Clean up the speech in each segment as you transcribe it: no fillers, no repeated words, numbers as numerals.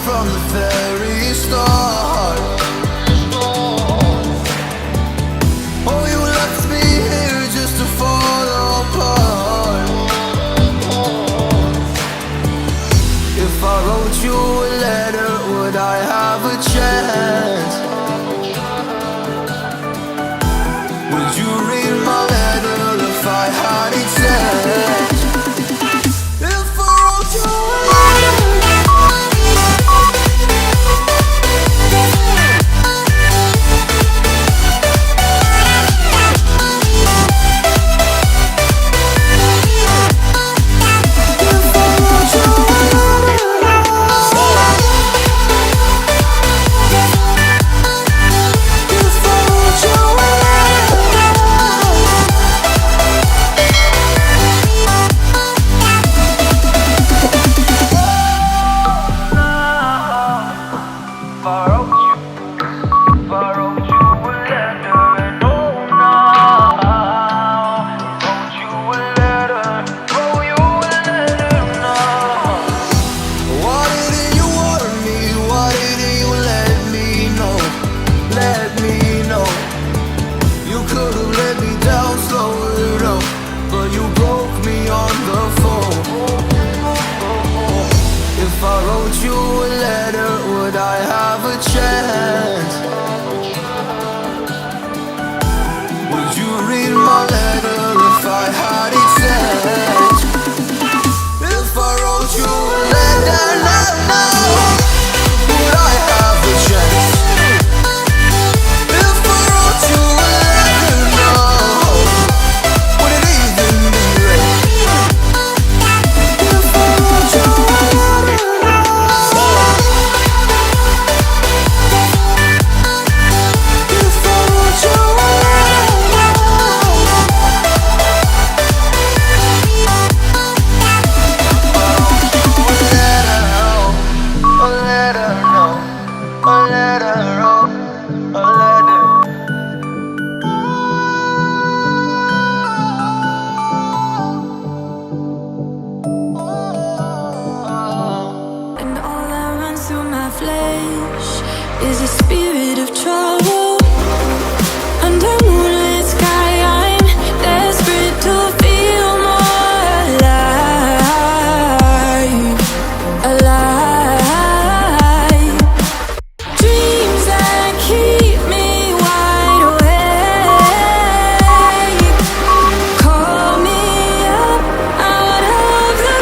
from the very start. Oh, you left me here just to fall apart. If I wrote you a letter, would I have a chance? Would you read my letter if I had it sent? If I wrote you a letter, if I wrote you a letter, would I have a chance? Would you read my letter if I had it sent? If I wrote you a letter now, would I have a chance? If I wrote you a letter now, would it even be read? If I wrote you a letter, is a spirit of trouble. Under moonlit sky, I'm desperate to feel more alive, alive. Dreams that keep me wide awake. Call me up out of the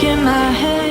in my head.